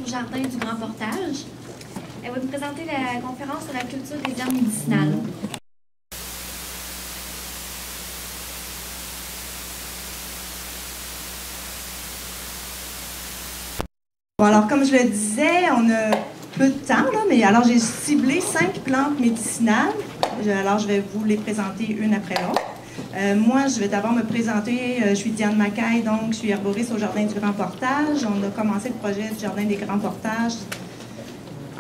du Jardin du Grand Portage. Elle va nous présenter la conférence sur la culture des herbes médicinales. Bon, alors, comme je le disais, on a peu de temps, là, mais alors j'ai ciblé 5 plantes médicinales. Alors, je vais vous les présenter une après l'autre. Moi, je vais d'abord me présenter. Je suis Diane Macaille, donc je suis herboriste au Jardin du Grand Portage. On a commencé le projet du Jardin des Grands Portages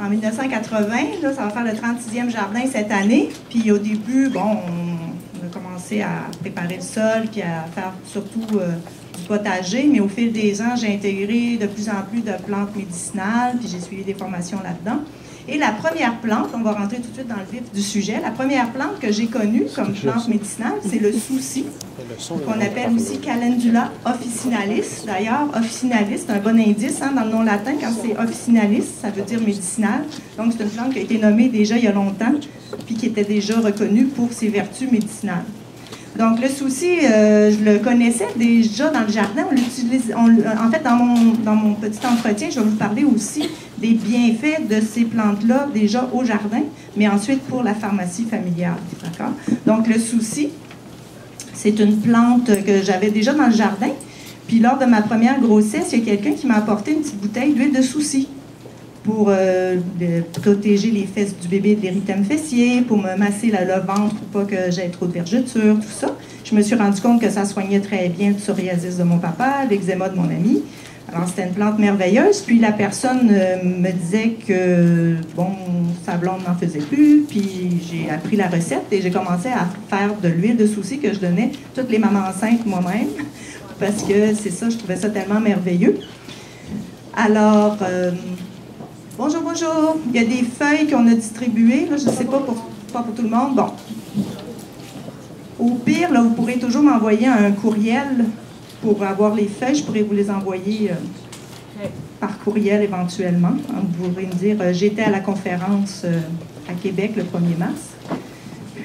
en 1980. Là, ça va faire le 36e jardin cette année. Puis au début, bon, on a commencé à préparer le sol, puis à faire surtout du potager. Mais au fil des ans, j'ai intégré de plus en plus de plantes médicinales, puis j'ai suivi des formations là-dedans. Et la première plante, on va rentrer tout de suite dans le vif du sujet, la première plante que j'ai connue comme plante médicinale, c'est le souci, qu'on appelle aussi Calendula officinalis. D'ailleurs, officinalis, c'est un bon indice dans le nom latin, quand c'est officinalis, ça veut dire médicinal. Donc, c'est une plante qui a été nommée déjà il y a longtemps, puis qui était déjà reconnue pour ses vertus médicinales. Donc, le souci, je le connaissais déjà dans le jardin. On l'utilise, en fait, dans mon petit entretien, je vais vous parler aussi des bienfaits de ces plantes-là, déjà au jardin, mais ensuite pour la pharmacie familiale. D'accord? Donc, le souci, c'est une plante que j'avais déjà dans le jardin. Puis, lors de ma première grossesse, il y a quelqu'un qui m'a apporté une petite bouteille d'huile de souci pour protéger les fesses du bébé de l'érythème fessier, pour me masser le ventre pour pas que j'aie trop de vergetures, tout ça. Je me suis rendu compte que ça soignait très bien le psoriasis de mon papa, l'eczéma de mon ami. Alors, c'était une plante merveilleuse. Puis, la personne me disait que, bon, sa blonde n'en faisait plus. Puis, j'ai appris la recette et j'ai commencé à faire de l'huile de souci que je donnais toutes les mamans enceintes moi-même. Parce que c'est ça, je trouvais ça tellement merveilleux. Alors... bonjour, bonjour. Il y a des feuilles qu'on a distribuées. Là, je ne sais pas pas pour tout le monde. Bon. Au pire, là, vous pourrez toujours m'envoyer un courriel pour avoir les feuilles. Je pourrais vous les envoyer par courriel éventuellement. Vous pourrez me dire, j'étais à la conférence à Québec le 1er mars.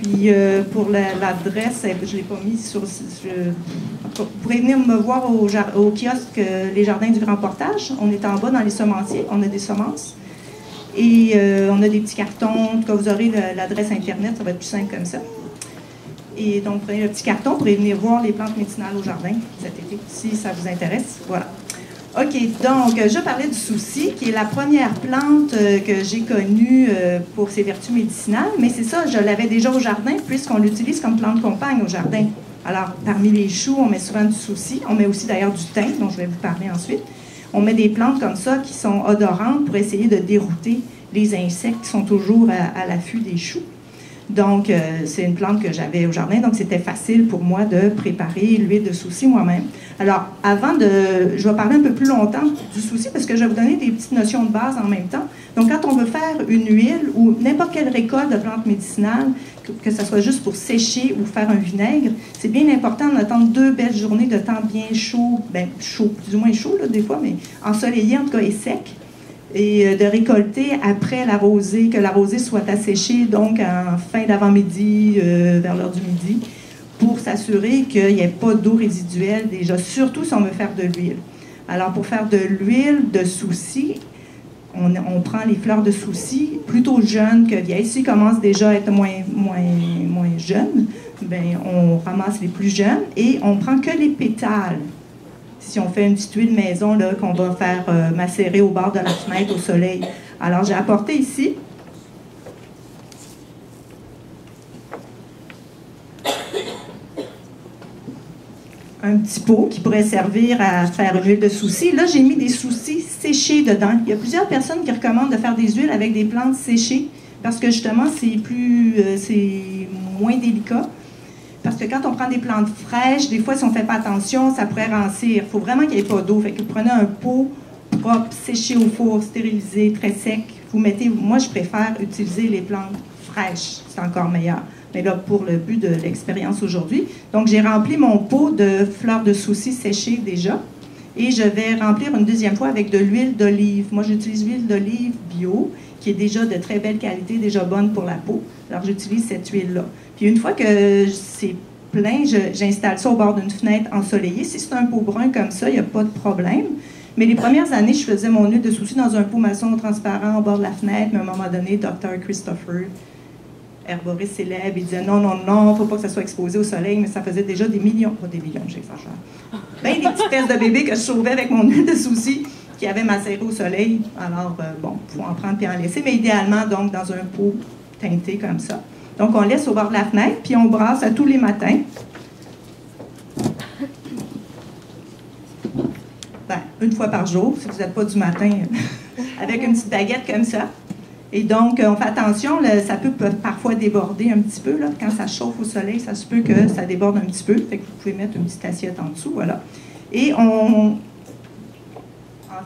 Puis, pour l'adresse, je ne l'ai pas mise sur... vous pourrez venir me voir au kiosque Les Jardins du Grand Portage. On est en bas dans les semenciers. On a des semences. Et on a des petits cartons. Quand vous aurez l'adresse Internet, ça va être plus simple comme ça. Et donc, vous prenez le petit carton pour venir voir les plantes médicinales au jardin cet été, si ça vous intéresse. Voilà. OK, donc, je parlais du souci, qui est la première plante que j'ai connue pour ses vertus médicinales. Mais c'est ça, je l'avais déjà au jardin, puisqu'on l'utilise comme plante compagne au jardin. Alors, parmi les choux, on met souvent du souci. On met aussi d'ailleurs du thym, dont je vais vous parler ensuite. On met des plantes comme ça qui sont odorantes pour essayer de dérouter les insectes qui sont toujours à l'affût des choux. Donc, c'est une plante que j'avais au jardin, donc c'était facile pour moi de préparer l'huile de souci moi-même. Alors, je vais parler un peu plus longtemps du souci parce que je vais vous donner des petites notions de base en même temps. Donc, quand on veut faire une huile ou n'importe quelle récolte de plantes médicinales, que ce soit juste pour sécher ou faire un vinaigre, c'est bien important d'attendre 2 belles journées de temps bien chaud, chaud, plus ou moins chaud là, des fois, mais ensoleillé en tout cas et sec. Et de récolter après la rosée, que la rosée soit asséchée, donc en fin d'avant-midi, vers l'heure du midi, pour s'assurer qu'il n'y ait pas d'eau résiduelle déjà, surtout si on veut faire de l'huile. Alors, pour faire de l'huile de souci, on prend les fleurs de souci plutôt jeunes que vieilles. S'ils commencent déjà à être moins jeunes, bien, on ramasse les plus jeunes et on prend que les pétales. Si on fait une petite huile maison là, qu'on va faire macérer au bord de la fenêtre au soleil. Alors, j'ai apporté ici un petit pot qui pourrait servir à faire une huile de souci. Là, j'ai mis des soucis séchés dedans. Il y a plusieurs personnes qui recommandent de faire des huiles avec des plantes séchées parce que justement, c'est moins délicat. Parce que quand on prend des plantes fraîches, des fois, si on ne fait pas attention, ça pourrait rancir. Il faut vraiment qu'il n'y ait pas d'eau. Fait que vous prenez un pot propre, séché au four, stérilisé, très sec. Vous mettez... Moi, je préfère utiliser les plantes fraîches. C'est encore meilleur. Mais là, pour le but de l'expérience aujourd'hui. Donc, j'ai rempli mon pot de fleurs de souci séchées déjà. Et je vais remplir une deuxième fois avec de l'huile d'olive. Moi, j'utilise l'huile d'olive bio, qui est déjà de très belle qualité, déjà bonne pour la peau. Alors, j'utilise cette huile-là. Puis une fois que c'est plein, j'installe ça au bord d'une fenêtre ensoleillée. Si c'est un pot brun comme ça, il n'y a pas de problème. Mais les premières années, je faisais mon huile de souci dans un pot maçon transparent au bord de la fenêtre, mais à un moment donné, Dr. Christopher, herboriste célèbre, il disait non, non, non, il ne faut pas que ça soit exposé au soleil, mais ça faisait déjà des millions, pas des millions, j'exagère. Ben, des petites fesses de bébé que je sauvais avec mon huile de souci qui avait macéré au soleil. Alors, bon, il faut en prendre puis en laisser, mais idéalement, donc, dans un pot teinté comme ça. Donc, on laisse au bord de la fenêtre, puis on brasse à tous les matins. Ben, une fois par jour, si vous n'êtes pas du matin, avec une petite baguette comme ça. Et donc, on fait attention, ça peut parfois déborder un petit peu. Là. Quand ça chauffe au soleil, ça se peut que ça déborde un petit peu. Fait que vous pouvez mettre une petite assiette en dessous, voilà. Et en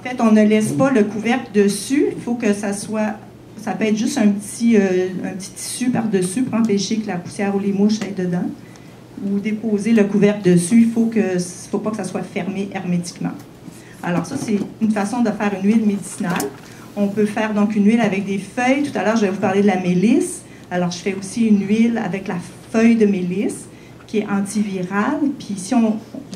fait, on ne laisse pas le couvercle dessus. Il faut que ça soit... Ça peut être juste un petit tissu par-dessus pour empêcher que la poussière ou les mouches aillent dedans. Ou déposer le couvercle dessus. Il faut pas que ça soit fermé hermétiquement. Alors ça, c'est une façon de faire une huile médicinale. On peut faire donc une huile avec des feuilles. Tout à l'heure, je vais vous parler de la mélisse. Alors, je fais aussi une huile avec la feuille de mélisse qui est antivirale. Puis ici,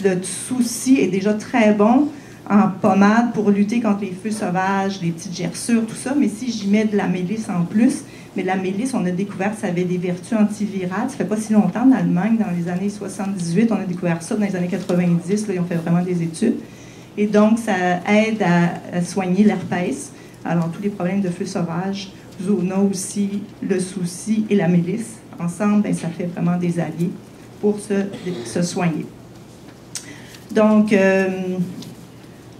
le souci est déjà très bon en pommade pour lutter contre les feux sauvages, les petites gerçures, tout ça. Mais si j'y mets de la mélisse en plus, mais la mélisse, on a découvert que ça avait des vertus antivirales. Ça fait pas si longtemps en Allemagne, dans les années 78, on a découvert ça. Dans les années 90, là, ils ont fait vraiment des études. Et donc, ça aide à soigner l'herpès. Alors, tous les problèmes de feu sauvage, zona aussi, le souci et la mélisse, ensemble, bien, ça fait vraiment des alliés pour se soigner. Donc,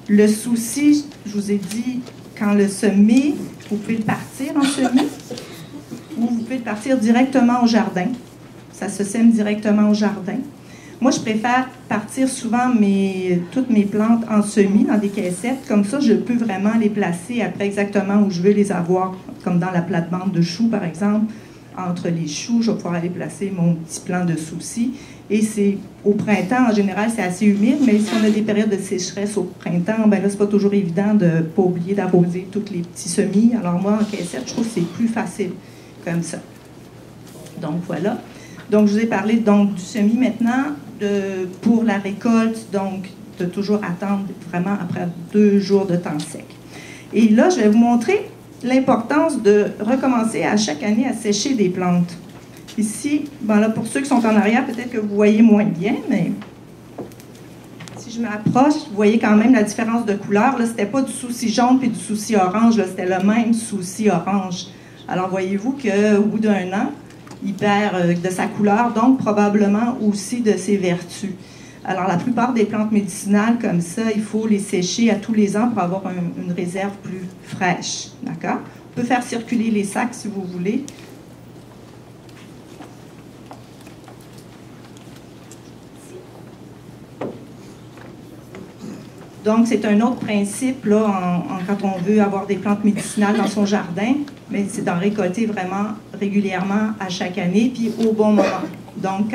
le souci, je vous ai dit, quand le semis, vous pouvez le partir en semis ou vous pouvez le partir directement au jardin. Ça se sème directement au jardin. Moi, je préfère partir souvent toutes mes plantes en semis dans des caissettes. Comme ça, je peux vraiment les placer après exactement où je veux les avoir, comme dans la plate-bande de choux, par exemple. Entre les choux, je vais pouvoir aller placer mon petit plant de souci. Et c'est au printemps, en général, c'est assez humide, mais si on a des périodes de sécheresse au printemps, ben là, c'est pas toujours évident de ne pas oublier d'arroser tous les petits semis. Alors moi, en caissette, je trouve que c'est plus facile comme ça. Donc, voilà. Donc, je vous ai parlé donc, du semis maintenant. Pour la récolte, donc, de toujours attendre vraiment après 2 jours de temps sec. Et là, je vais vous montrer l'importance de recommencer à chaque année à sécher des plantes. Ici, ben là, pour ceux qui sont en arrière, peut-être que vous voyez moins bien, mais si je m'approche, vous voyez quand même la différence de couleur. Là, c'était pas du souci jaune puis du souci orange, là, c'était le même souci orange. Alors, voyez-vous qu'au bout d'1 an, il perd de sa couleur, donc probablement aussi de ses vertus. Alors, la plupart des plantes médicinales comme ça, il faut les sécher à tous les ans pour avoir une réserve plus fraîche. D'accord? On peut faire circuler les sacs si vous voulez. Donc, c'est un autre principe là, quand on veut avoir des plantes médicinales dans son jardin, mais c'est d'en récolter vraiment régulièrement à chaque année, puis au bon moment. Donc,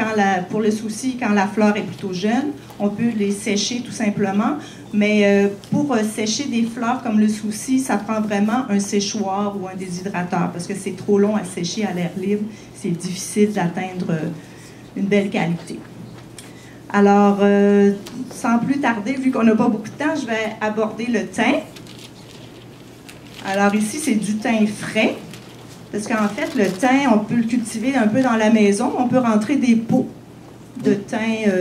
pour le souci, quand la fleur est plutôt jeune, on peut les sécher tout simplement, mais pour sécher des fleurs comme le souci, ça prend vraiment un séchoir ou un déshydrateur, parce que c'est trop long à sécher à l'air libre, c'est difficile d'atteindre une belle qualité. Alors, sans plus tarder, vu qu'on n'a pas beaucoup de temps, je vais aborder le thym. Alors ici, c'est du thym frais, parce qu'en fait, le thym, on peut le cultiver un peu dans la maison. On peut rentrer des pots de thym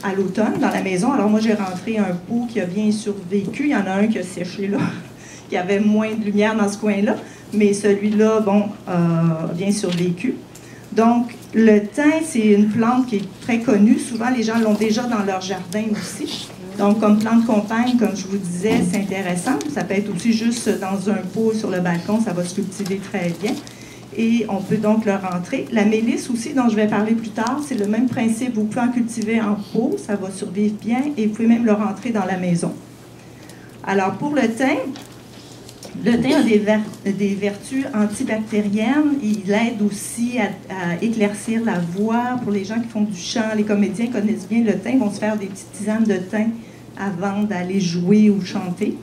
à l'automne dans la maison. Alors moi, j'ai rentré un pot qui a bien survécu. Il y en a un qui a séché là, qui avait moins de lumière dans ce coin-là, mais celui-là, bon, a bien survécu. Donc, le thym, c'est une plante qui est très connue. Souvent, les gens l'ont déjà dans leur jardin aussi. Donc, comme plante compagne, comme je vous disais, c'est intéressant. Ça peut être aussi juste dans un pot sur le balcon, ça va se cultiver très bien. Et on peut donc le rentrer. La mélisse aussi, dont je vais parler plus tard, c'est le même principe. Vous pouvez en cultiver en pot, ça va survivre bien, et vous pouvez même le rentrer dans la maison. Alors, pour le thym a des vertus antibactériennes. Il aide aussi à éclaircir la voix. Pour les gens qui font du chant, les comédiens connaissent bien le thym, ils vont se faire des petites tisanes de thym avant d'aller jouer ou chanter.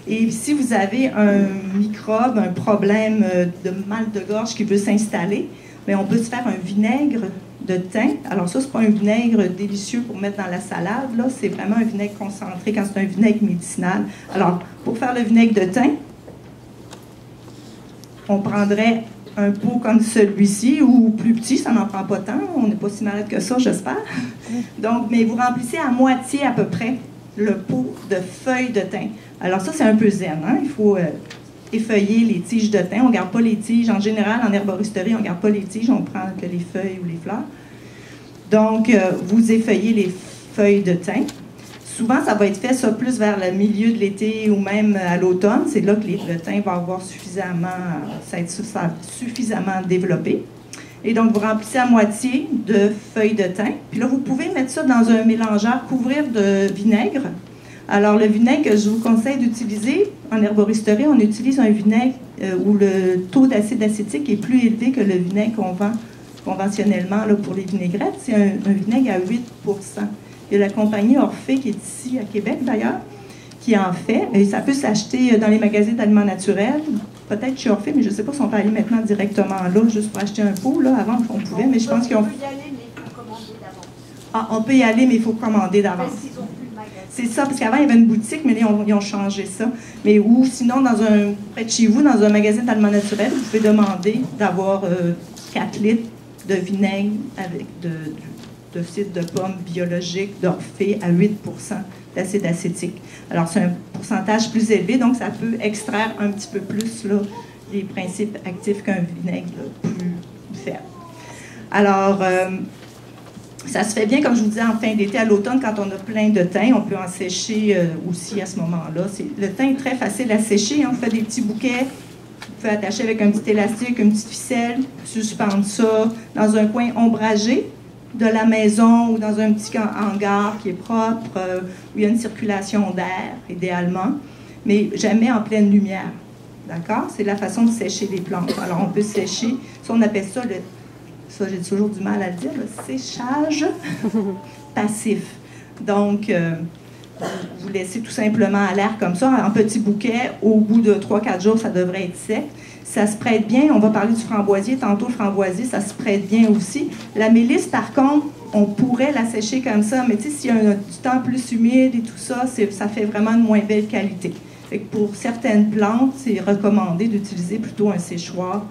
Et si vous avez un microbe, un problème de mal de gorge qui veut s'installer, bien, on peut se faire un vinaigre de thym. Alors ça, c'est pas un vinaigre délicieux pour mettre dans la salade, là, c'est vraiment un vinaigre concentré quand c'est un vinaigre médicinal. Alors, pour faire le vinaigre de thym, on prendrait un pot comme celui-ci, ou plus petit, ça n'en prend pas tant, on n'est pas si malade que ça, j'espère. Donc, mais vous remplissez à moitié à peu près le pot de feuilles de thym. Alors ça, c'est un peu zen, hein? Il faut effeuiller les tiges de thym. On ne garde pas les tiges. En général, en herboristerie, on ne garde pas les tiges, on prend que les feuilles ou les fleurs. Donc, vous effeuillez les feuilles de thym. Souvent, ça va être fait ça plus vers le milieu de l'été ou même à l'automne. C'est là que le thym va avoir suffisamment développé. Et donc, vous remplissez à moitié de feuilles de thym. Puis là, vous pouvez mettre ça dans un mélangeur, couvrir de vinaigre. Alors, le vinaigre que je vous conseille d'utiliser, en herboristerie, on utilise un vinaigre où le taux d'acide acétique est plus élevé que le vinaigre qu'on vend conventionnellement là, pour les vinaigrettes. C'est un vinaigre à 8 %. Il y a la compagnie Orphée, qui est ici à Québec d'ailleurs, qui en fait. Et ça peut s'acheter dans les magasins d'aliments naturels, peut-être chez Orphée, mais je ne sais pas si on peut aller maintenant directement là, juste pour acheter un pot. Là, avant, on pouvait, mais je pense qu'ils ont... On peut y aller, mais il faut commander d'avance. Ah, on peut y aller, mais il faut commander d'avance. C'est ça, parce qu'avant, il y avait une boutique, mais là, ils ont changé ça. Mais ou sinon, près de chez vous, dans un magasin d'aliments naturels, vous pouvez demander d'avoir 4 litres de vinaigre avec de cidre de pomme biologique d'Orphée à 8 % d'acide acétique. Alors, c'est un pourcentage plus élevé, donc ça peut extraire un petit peu plus là, les principes actifs qu'un vinaigre là, plus faible. Alors, ça se fait bien, comme je vous disais, en fin d'été, à l'automne, quand on a plein de thym, on peut en sécher aussi à ce moment-là. Le thym est très facile à sécher. On fait des petits bouquets. Vous pouvez attacher avec un petit élastique, une petite ficelle, suspendre ça dans un coin ombragé de la maison ou dans un petit hangar qui est propre, où il y a une circulation d'air, idéalement, mais jamais en pleine lumière. D'accord? C'est la façon de sécher les plantes. Alors, on peut sécher, ça, on appelle ça j'ai toujours du mal à le dire, le séchage passif. Donc, vous laissez tout simplement à l'air comme ça, en petit bouquet. Au bout de 3-4 jours, ça devrait être sec. Ça se prête bien. On va parler du framboisier. Tantôt, le framboisier, ça se prête bien aussi. La mélisse, par contre, on pourrait la sécher comme ça, mais tu sais, s'il y a du temps plus humide et tout ça, ça fait vraiment de moins belle qualité. Fait que pour certaines plantes, c'est recommandé d'utiliser plutôt un séchoir,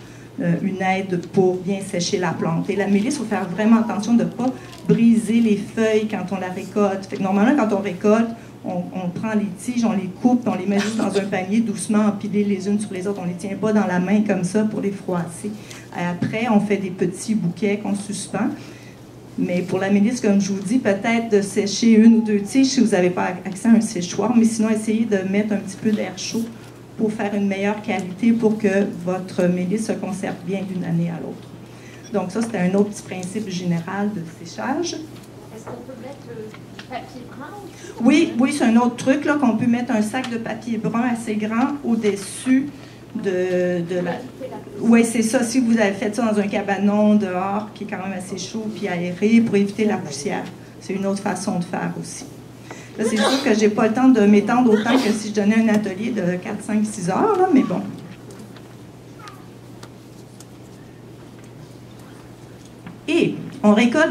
une aide pour bien sécher la plante. Et la mélisse, il faut faire vraiment attention de ne pas briser les feuilles quand on la récolte. Fait que normalement, quand on récolte, on prend les tiges, on les coupe, on les met juste dans un panier doucement, empilées les unes sur les autres. On ne les tient pas dans la main comme ça pour les froisser. Après, on fait des petits bouquets qu'on suspend. Mais pour la mélisse, comme je vous dis, peut-être de sécher 1 ou 2 tiges si vous n'avez pas accès à un séchoir, mais sinon, essayez de mettre un petit peu d'air chaud pour faire une meilleure qualité pour que votre mélisse se conserve bien d'une année à l'autre. Donc ça, c'était un autre petit principe général de séchage. Est-ce qu'on peut mettre le papier brun aussi? Oui, c'est un autre truc, là, qu'on peut mettre un sac de papier brun assez grand au-dessus de la... Oui, c'est ça. Si vous avez fait ça dans un cabanon dehors, qui est quand même assez chaud puis aéré, pour éviter la poussière. C'est une autre façon de faire aussi. Là, c'est sûr que je n'ai pas le temps de m'étendre autant que si je donnais un atelier de 4, 5, 6 heures, là, mais bon. Et on récolte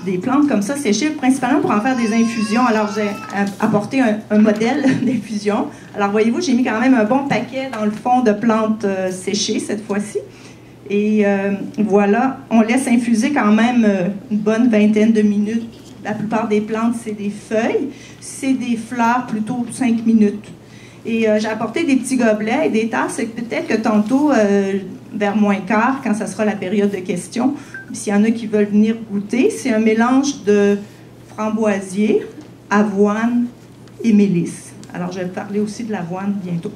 des plantes comme ça séchées, principalement pour en faire des infusions. Alors, j'ai apporté un modèle d'infusion. Alors, voyez-vous, j'ai mis quand même un bon paquet dans le fond de plantes séchées cette fois-ci. Et voilà, on laisse infuser quand même une bonne vingtaine de minutes. La plupart des plantes, c'est des feuilles. C'est des fleurs, plutôt 5 minutes. Et j'ai apporté des petits gobelets et des tasses. Et peut-être que tantôt, vers moins quart, quand ça sera la période de questions, s'il y en a qui veulent venir goûter, c'est un mélange de framboisier, avoine et mélisse. Alors, je vais parler aussi de l'avoine bientôt.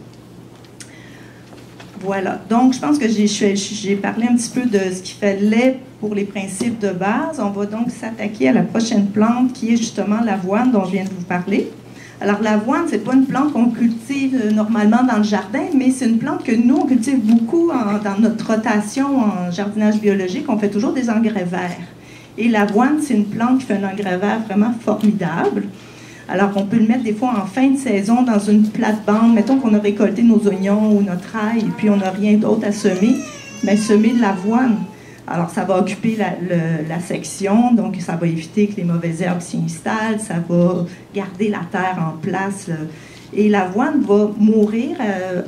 Voilà. Donc, je pense que j'ai parlé un petit peu de ce qu'il fallait pour les principes de base. On va donc s'attaquer à la prochaine plante qui est justement l'avoine dont je viens de vous parler. Alors, l'avoine, ce n'est pas une plante qu'on cultive normalement dans le jardin, mais c'est une plante que nous, on cultive beaucoup dans notre rotation en jardinage biologique. On fait toujours des engrais verts. Et l'avoine, c'est une plante qui fait un engrais vert vraiment formidable. Alors, on peut le mettre des fois en fin de saison dans une plate-bande. Mettons qu'on a récolté nos oignons ou notre ail et puis on n'a rien d'autre à semer, bien, semer de l'avoine. Alors, ça va occuper la section, donc ça va éviter que les mauvaises herbes s'y installent, ça va garder la terre en place. Et l'avoine va mourir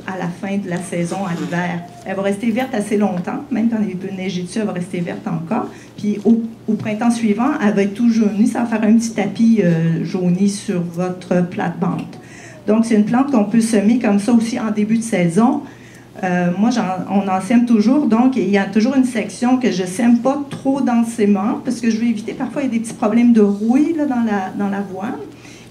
à la fin de la saison, à l'hiver. Elle va rester verte assez longtemps, même quand il peut neiger dessus, elle va rester verte encore. Puis au printemps suivant, elle va être tout jaunie, ça va faire un petit tapis jauni sur votre plate-bande. Donc, c'est une plante qu'on peut semer comme ça aussi en début de saison. Moi, on en sème toujours, donc il y a toujours une section que je sème pas trop densément, parce que je veux éviter, parfois il y a des petits problèmes de rouille là, dans l'avoine.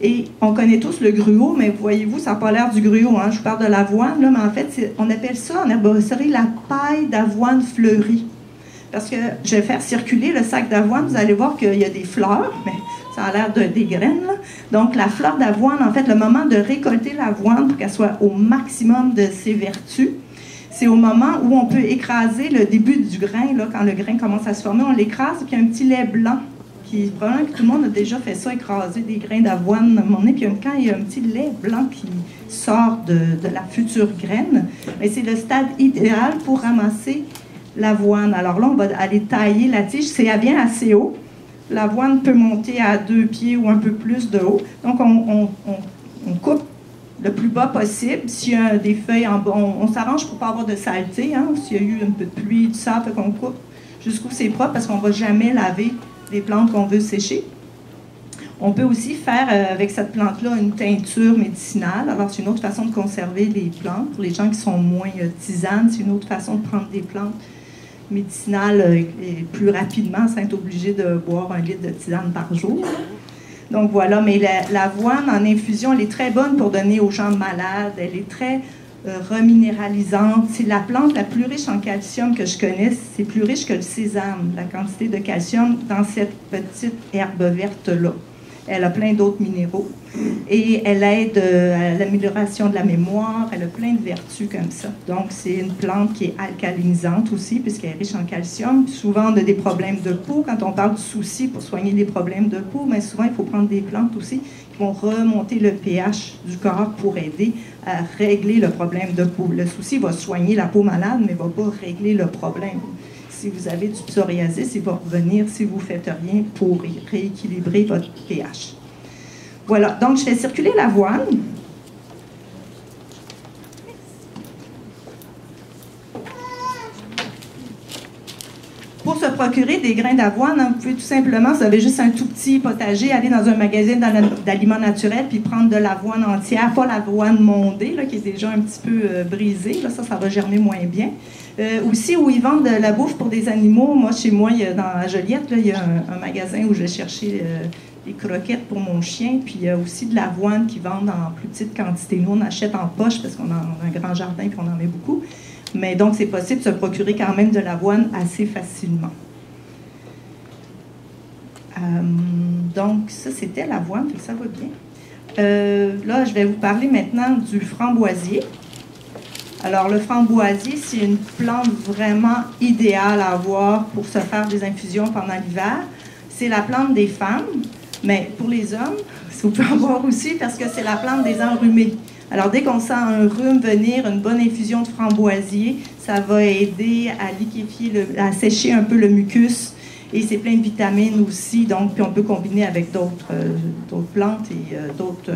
Et on connaît tous le gruau, mais voyez-vous, ça n'a pas l'air du gruau, hein? Je vous parle de l'avoine, là, mais en fait, on appelle ça en herboristerie la paille d'avoine fleurie. Parce que je vais faire circuler le sac d'avoine, vous allez voir qu'il y a des fleurs, mais ça a l'air des graines, là. Donc, la fleur d'avoine, en fait, le moment de récolter l'avoine pour qu'elle soit au maximum de ses vertus, c'est au moment où on peut écraser le début du grain, là, quand le grain commence à se former, on l'écrase, puis il y a un petit lait blanc. Probablement que tout le monde a déjà fait ça, écraser des grains d'avoine à un moment donné, puis quand il y a un petit lait blanc qui sort de la future graine, mais c'est le stade idéal pour ramasser l'avoine. Alors là, on va aller tailler la tige, elle vient assez haut. L'avoine peut monter à 2 pieds ou un peu plus de haut. Donc, on coupe le plus bas possible. S'il y a des feuilles en bas, on s'arrange pour ne pas avoir de saleté. Hein? S'il y a eu un peu de pluie, du sable, fait qu'on coupe jusqu'où c'est propre parce qu'on ne va jamais laver les plantes qu'on veut sécher. On peut aussi faire avec cette plante-là une teinture médicinale. Alors, c'est une autre façon de conserver les plantes. Pour les gens qui sont moins tisanes, c'est une autre façon de prendre des plantes médicinales et plus rapidement sans être obligé de boire 1 litre de tisane par jour. Donc voilà, mais l'avoine en infusion, elle est très bonne pour donner aux gens malades. Elle est très reminéralisante. C'est la plante la plus riche en calcium que je connaisse. C'est plus riche que le sésame, la quantité de calcium dans cette petite herbe verte-là. Elle a plein d'autres minéraux. Et elle aide à l'amélioration de la mémoire. Elle a plein de vertus comme ça. Donc, c'est une plante qui est alcalinisante aussi, puisqu'elle est riche en calcium. Souvent, on a des problèmes de peau. Quand on parle du souci pour soigner les problèmes de peau, mais souvent, il faut prendre des plantes aussi qui vont remonter le pH du corps pour aider à régler le problème de peau. Le souci va soigner la peau malade, mais ne va pas régler le problème. Si vous avez du psoriasis, il va revenir si vous ne faites rien pour rééquilibrer votre pH. Voilà, donc je fais circuler l'avoine. Pour se procurer des grains d'avoine, hein, vous pouvez tout simplement, vous avez juste un tout petit potager, aller dans un magasin d'aliments naturels puis prendre de l'avoine entière, pas l'avoine mondée, là, qui est déjà un petit peu brisée. Là, ça va germer moins bien. Aussi, où ils vendent de la bouffe pour des animaux. Moi, chez moi, dans Joliette, là, il y a un magasin où je vais chercher des croquettes pour mon chien. Puis il y a aussi de l'avoine qui vendent en plus petite quantité. Nous, on achète en poche parce qu'on a un grand jardin et qu'on en met beaucoup. Mais donc, c'est possible de se procurer quand même de l'avoine assez facilement. Donc, ça, c'était l'avoine, ça va bien. Là, je vais vous parler maintenant du framboisier. Alors, le framboisier, c'est une plante vraiment idéale à avoir pour se faire des infusions pendant l'hiver. C'est la plante des femmes, mais pour les hommes, vous pouvez en voir aussi parce que c'est la plante des enrhumés. Alors, dès qu'on sent un rhume venir, une bonne infusion de framboisier, ça va aider à liquéfier, à sécher un peu le mucus. Et c'est plein de vitamines aussi, donc puis on peut combiner avec d'autres plantes et d'autres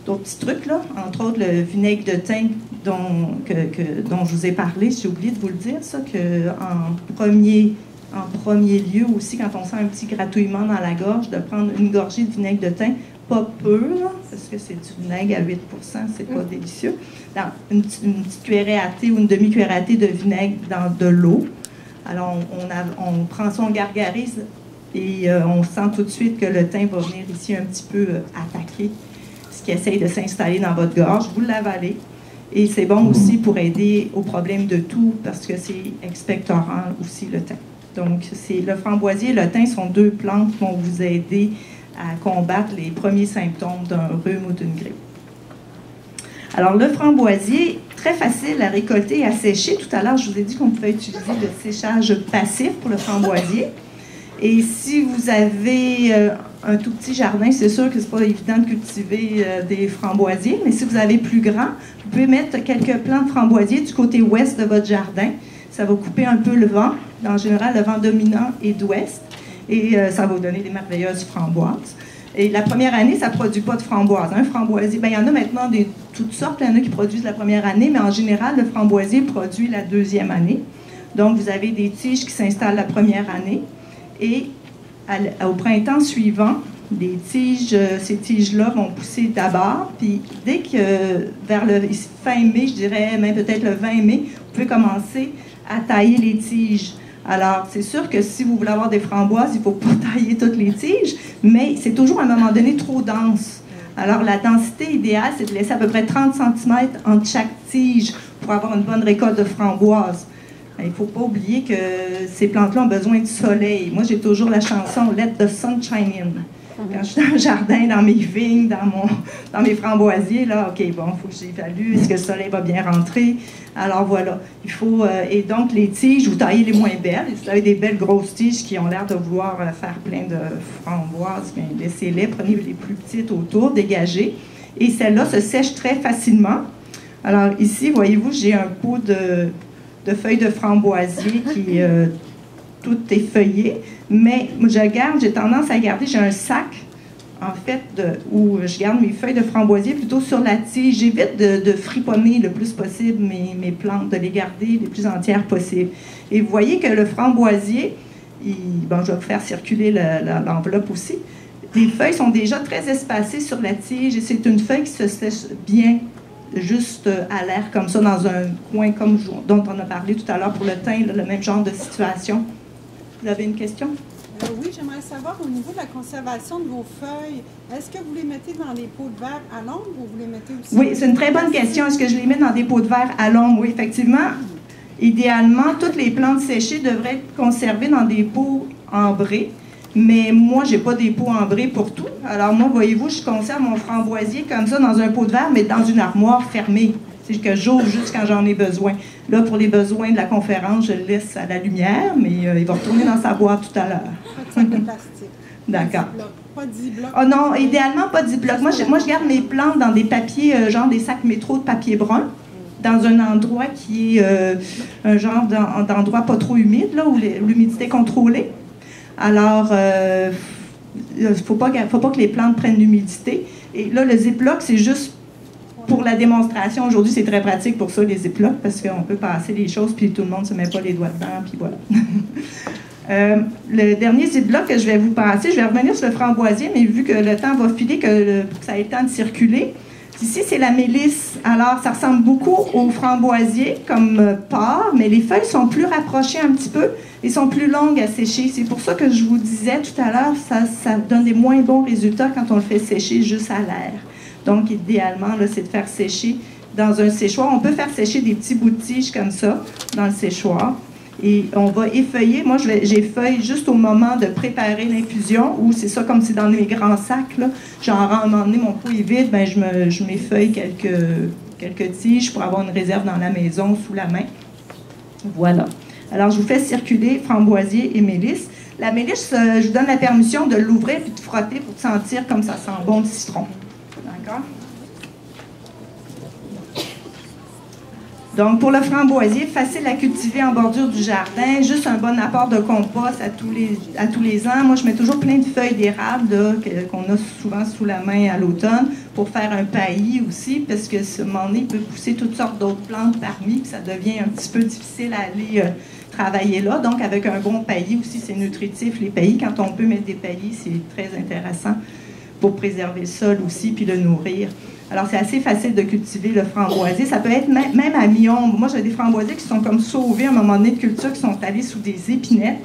petits trucs, là. Entre autres, le vinaigre de thym dont je vous ai parlé. J'ai oublié de vous le dire, ça, qu'en premier lieu aussi, quand on sent un petit gratouillement dans la gorge, de prendre une gorgée de vinaigre de thym, pas peu, là, parce que c'est du vinaigre à 8%, c'est pas délicieux. Dans une petite cuillerée à thé ou une demi-cuillerée à thé de vinaigre dans de l'eau. Alors, on prend ça, on gargarise et on sent tout de suite que le thym va venir ici un petit peu attaquer ce qui essaye de s'installer dans votre gorge. Vous l'avalez. Et c'est bon aussi pour aider aux problèmes de toux parce que c'est expectorant aussi, le thym. Donc, le framboisier et le thym sont 2 plantes qui vont vous aider à combattre les premiers symptômes d'un rhume ou d'une grippe. Alors, le framboisier, très facile à récolter et à sécher. Tout à l'heure, je vous ai dit qu'on pouvait utiliser le séchage passif pour le framboisier. Et si vous avez un tout petit jardin, c'est sûr que c'est pas évident de cultiver des framboisiers, mais si vous avez plus grand, vous pouvez mettre quelques plants de framboisier du côté ouest de votre jardin. Ça va couper un peu le vent En général, le vent dominant est d'ouest et ça va vous donner des merveilleuses framboises. Et la première année, ça ne produit pas de framboises. Un framboisier, ben, il y en a maintenant de toutes sortes. Il y en a qui produisent la première année, mais en général, le framboisier produit la deuxième année. Donc, vous avez des tiges qui s'installent la première année. Et au printemps suivant, ces tiges-là vont pousser d'abord. Puis, dès que vers le fin mai, je dirais même peut-être le 20 mai, vous pouvez commencer à tailler les tiges. Alors, c'est sûr que si vous voulez avoir des framboises, il ne faut pas tailler toutes les tiges, mais c'est toujours à un moment donné trop dense. Alors, la densité idéale, c'est de laisser à peu près 30 cm entre chaque tige pour avoir une bonne récolte de framboises. Il ne faut pas oublier que ces plantes-là ont besoin de soleil. Moi, j'ai toujours la chanson « Let the sun shine in ». Quand je suis dans le jardin, dans mes vignes, dans mes framboisiers, là, OK, bon, il faut que j'évalue, est-ce que le soleil va bien rentrer? Alors voilà, il faut... et donc, les tiges, vous taillez les moins belles. Si vous avez des belles grosses tiges qui ont l'air de vouloir faire plein de framboises, bien, laissez-les, prenez les plus petites autour, dégagez. Et celles-là se sèchent très facilement. Alors ici, voyez-vous, j'ai un pot de feuilles de framboisier qui... tout est feuillé, mais j'ai tendance à garder, j'ai un sac, en fait, où je garde mes feuilles de framboisier plutôt sur la tige. J'évite de friponner le plus possible mes plantes, de les garder les plus entières possible. Et vous voyez que le framboisier, bon, je vais vous faire circuler l'enveloppe aussi, les feuilles sont déjà très espacées sur la tige et c'est une feuille qui se sèche bien, juste à l'air comme ça, dans un coin comme dont on a parlé tout à l'heure pour le thym, le même genre de situation. Vous avez une question? Oui, j'aimerais savoir au niveau de la conservation de vos feuilles, est-ce que vous les mettez dans des pots de verre à l'ombre ou vous les mettez aussi? Oui, c'est une très bonne question. Est-ce que je les mets dans des pots de verre à l'ombre? Oui, effectivement. Idéalement, toutes les plantes séchées devraient être conservées dans des pots ambrés. Mais moi, je n'ai pas des pots ambrés pour tout. Alors moi, voyez-vous, je conserve mon framboisier comme ça dans un pot de verre, mais dans une armoire fermée. C'est que j'ouvre juste quand j'en ai besoin. Là, pour les besoins de la conférence, je le laisse à la lumière, mais il va retourner dans sa boîte tout à l'heure. Pas de sac de plastique. D'accord. Pas de ziploc. Oh non, idéalement, pas de ziploc. Moi, je garde mes plantes dans des papiers, genre des sacs métro de papier brun, dans un endroit qui est un genre d'endroit pas trop humide, là, où l'humidité est contrôlée. Alors, il ne faut pas que les plantes prennent l'humidité. Et là, le ziploc, c'est juste pour la démonstration. Aujourd'hui, c'est très pratique pour ça, les ziplocs, parce qu'on peut passer les choses, puis tout le monde ne se met pas les doigts dedans, puis voilà. Le dernier ziploc que je vais vous passer, je vais revenir sur le framboisier, mais vu que le temps va filer, pour que ça ait le temps de circuler. Ici, c'est la mélisse. Alors, ça ressemble beaucoup au framboisier comme part, mais les feuilles sont plus rapprochées un petit peu et sont plus longues à sécher. C'est pour ça que je vous disais tout à l'heure, ça donne des moins bons résultats quand on le fait sécher juste à l'air. Donc, idéalement, là, c'est de faire sécher dans un séchoir. On peut faire sécher des petits bouts de tige comme ça dans le séchoir. Et on va effeuiller. Moi, j'effeuille juste au moment de préparer l'infusion, ou c'est ça comme c'est dans mes grands sacs, là. Genre, à un moment donné, mon pot est vide, ben, je m'effeuille quelques tiges pour avoir une réserve dans la maison, sous la main. Voilà. Alors, je vous fais circuler framboisier et mélisse. La mélisse, je vous donne la permission de l'ouvrir et de frotter pour sentir comme ça sent bon le citron. D'accord? Donc, pour le framboisier, facile à cultiver en bordure du jardin, juste un bon apport de compost à tous les ans. Moi, je mets toujours plein de feuilles d'érable qu'on a souvent sous la main à l'automne pour faire un paillis aussi, parce que ce moment donné, il peut pousser toutes sortes d'autres plantes parmi, puis ça devient un petit peu difficile à aller travailler là. Donc, avec un bon paillis aussi, c'est nutritif, les paillis. Quand on peut mettre des paillis, c'est très intéressant pour préserver le sol aussi, puis le nourrir. Alors, c'est assez facile de cultiver le framboisier. Ça peut être même à mi-ombre. Moi, j'ai des framboisiers qui sont comme sauvés à un moment donné de culture, qui sont allés sous des épinettes,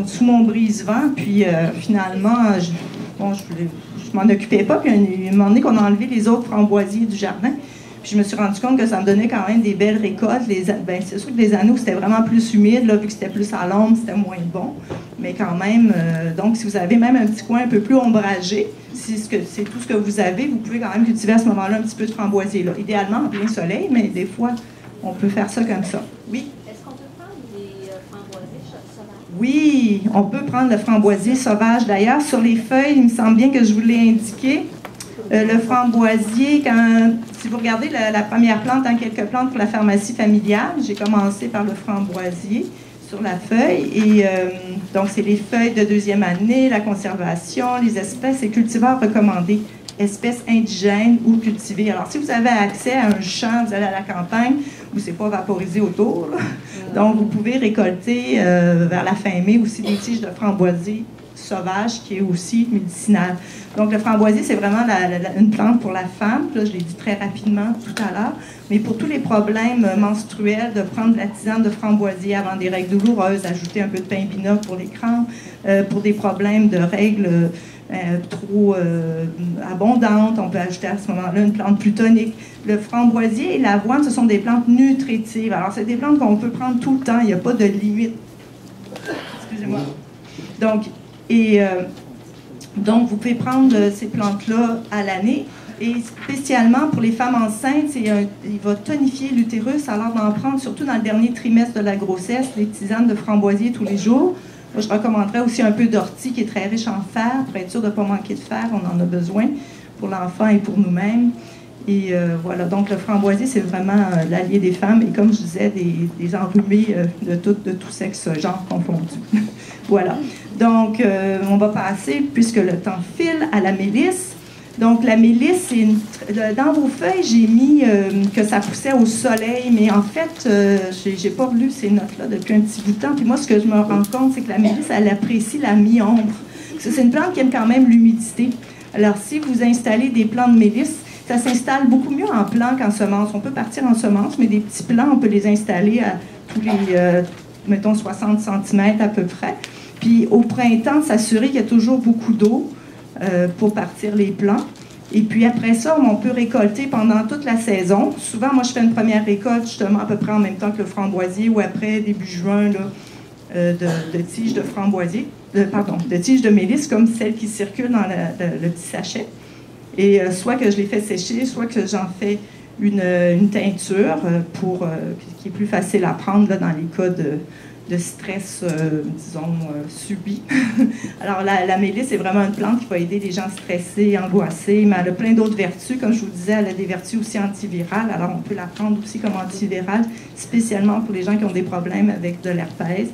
sous mon brise-vent. Puis, finalement, je m'en occupais pas. Puis, il y a un moment donné qu'on a enlevé les autres framboisiers du jardin. Puis, je me suis rendu compte que ça me donnait quand même des belles récoltes. C'est sûr que les anneaux, c'était vraiment plus humide, là, vu que c'était plus à l'ombre, c'était moins bon. Mais quand même, donc, si vous avez même un petit coin un peu plus ombragé, si c'est tout ce que vous avez, vous pouvez quand même cultiver à ce moment-là un petit peu de framboisier. Là. Idéalement, en plein soleil, mais des fois, on peut faire ça comme ça. Oui? Est-ce qu'on peut prendre des framboisiers sauvages? Oui, on peut prendre le framboisier sauvage. D'ailleurs, sur les feuilles, il me semble bien que je vous l'ai indiqué. Le framboisier, si vous regardez la première plante, quelques plantes pour la pharmacie familiale, j'ai commencé par le framboisier. sur la feuille. Et donc, c'est les feuilles de deuxième année, la conservation, les espèces et cultivars recommandés, espèces indigènes ou cultivées. Alors, si vous avez accès à un champ, vous allez à la campagne, où c'est pas vaporisé autour, là. Donc, vous pouvez récolter vers la fin mai aussi des tiges de framboisier sauvage qui est aussi médicinale. Donc, le framboisier, c'est vraiment une plante pour la femme. Là, je l'ai dit très rapidement tout à l'heure. Mais pour tous les problèmes menstruels, de prendre de la tisane de framboisier avant des règles douloureuses, ajouter un peu de pain binocle pour les crampes, pour des problèmes de règles trop abondantes, on peut ajouter à ce moment-là une plante plus tonique. Le framboisier et l'avoine, ce sont des plantes nutritives. Alors, c'est des plantes qu'on peut prendre tout le temps. Il n'y a pas de limite. Excusez-moi. Donc, vous pouvez prendre ces plantes-là à l'année. Et spécialement pour les femmes enceintes, il va tonifier l'utérus. Alors, d'en prendre, surtout dans le dernier trimestre de la grossesse, les tisanes de framboisier tous les jours. Moi, je recommanderais aussi un peu d'ortie qui est très riche en fer, pour être sûr de ne pas manquer de fer. On en a besoin pour l'enfant et pour nous-mêmes. Et voilà, donc le framboisier, c'est vraiment l'allié des femmes. Et comme je disais, des enrhumés de tout sexe, genre confondu. Voilà. Donc, on va passer, puisque le temps file, à la mélisse. Donc, la mélisse, dans vos feuilles, j'ai mis que ça poussait au soleil, mais en fait, j'ai pas relu ces notes-là depuis un petit bout de temps. Puis moi, ce que je me rends compte, c'est que la mélisse, elle apprécie la mi-ombre. C'est une plante qui aime quand même l'humidité. Alors, si vous installez des plants de mélisse, ça s'installe beaucoup mieux en plants qu'en semences. On peut partir en semences, mais des petits plants, on peut les installer à tous les, mettons, 60 cm à peu près. Puis au printemps, s'assurer qu'il y a toujours beaucoup d'eau pour partir les plants. Et puis après ça, on peut récolter pendant toute la saison. Souvent, moi, je fais une première récolte justement à peu près en même temps que le framboisier ou après, début juin, là, de tiges de framboisier, de tiges de mélisse comme celles qui circulent dans le petit sachet. Et soit que je les fais sécher, soit que j'en fais une teinture qui est plus facile à prendre là, dans les cas de stress, disons, subi. Alors, la mélisse, c'est vraiment une plante qui va aider les gens stressés, angoissés, mais elle a plein d'autres vertus. Comme je vous disais, elle a des vertus aussi antivirales. Alors, on peut la prendre aussi comme antivirale, spécialement pour les gens qui ont des problèmes avec de l'herpès.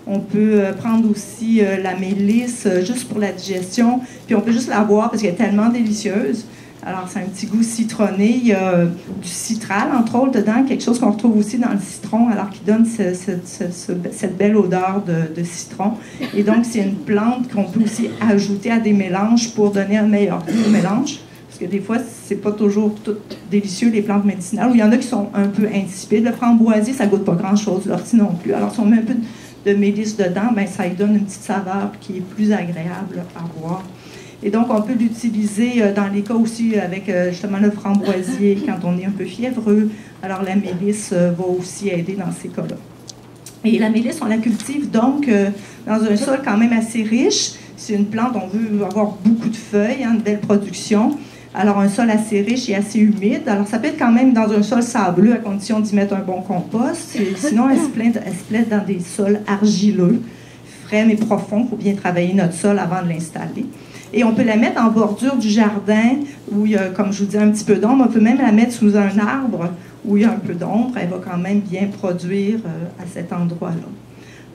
On peut prendre aussi la mélisse juste pour la digestion, puis on peut juste la boire parce qu'elle est tellement délicieuse. Alors, c'est un petit goût citronné. Il y a du citral, entre autres, dedans, quelque chose qu'on retrouve aussi dans le citron, alors qui donne cette belle odeur de citron. Et donc, c'est une plante qu'on peut aussi ajouter à des mélanges pour donner un meilleur goût au mélange. Parce que des fois, c'est pas toujours tout délicieux, les plantes médicinales. Ou il y en a qui sont un peu insipides. Le framboisier, ça goûte pas grand-chose, l'ortie non plus. Alors, si on met un peu de mélisse dedans, ben, ça lui donne une petite saveur qui est plus agréable à boire. Et donc, on peut l'utiliser dans les cas aussi avec justement le framboisier quand on est un peu fiévreux. Alors, la mélisse va aussi aider dans ces cas-là. Et la mélisse, on la cultive donc dans un sol quand même assez riche. C'est une plante, on veut avoir beaucoup de feuilles, une belle production. Alors, un sol assez riche et assez humide. Alors, ça peut être quand même dans un sol sableux à condition d'y mettre un bon compost. Sinon, elle se plaît dans des sols argileux, frais mais profonds. Il faut bien travailler notre sol avant de l'installer. Et on peut la mettre en bordure du jardin où il y a, comme je vous dis, un petit peu d'ombre. On peut même la mettre sous un arbre où il y a un peu d'ombre. Elle va quand même bien produire à cet endroit-là.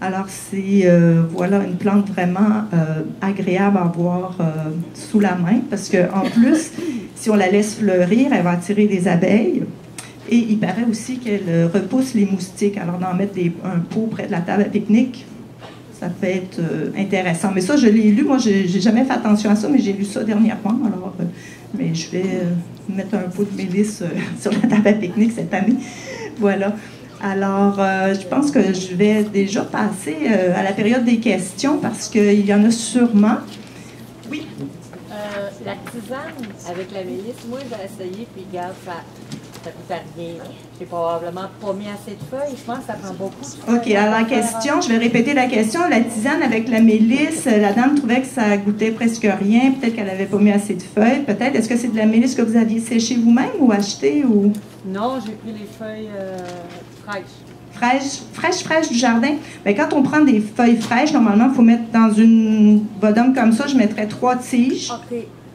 Alors, c'est voilà une plante vraiment agréable à avoir sous la main parce qu'en plus, si on la laisse fleurir, elle va attirer des abeilles. Et il paraît aussi qu'elle repousse les moustiques. Alors, d'en mettre un pot près de la table à pique-nique, ça peut être intéressant. Mais ça, je l'ai lu. Moi, j'ai jamais fait attention à ça, mais j'ai lu ça dernièrement. Alors, mais je vais mettre un pot de mélisse sur la table à pique-nique cette année. Voilà. Alors, je pense que je vais déjà passer à la période des questions parce qu'il y en a sûrement. Oui. La tisane avec la mélisse, moi, j'ai essayé, puis regarde, ça coûte rien. J'ai probablement pas mis assez de feuilles. Je pense que ça prend beaucoup de feuilles. OK, alors la question, je vais répéter la question. La tisane avec la mélisse, la dame trouvait que ça goûtait presque rien. Peut-être qu'elle n'avait pas mis assez de feuilles. Peut-être. Est-ce que c'est de la mélisse que vous aviez séchée vous-même ou achetée? Ou... Non, j'ai pris les feuilles fraîches. Fraîches du jardin. Bien, quand on prend des feuilles fraîches, normalement, il faut mettre dans une bodum comme ça, je mettrais 3 tiges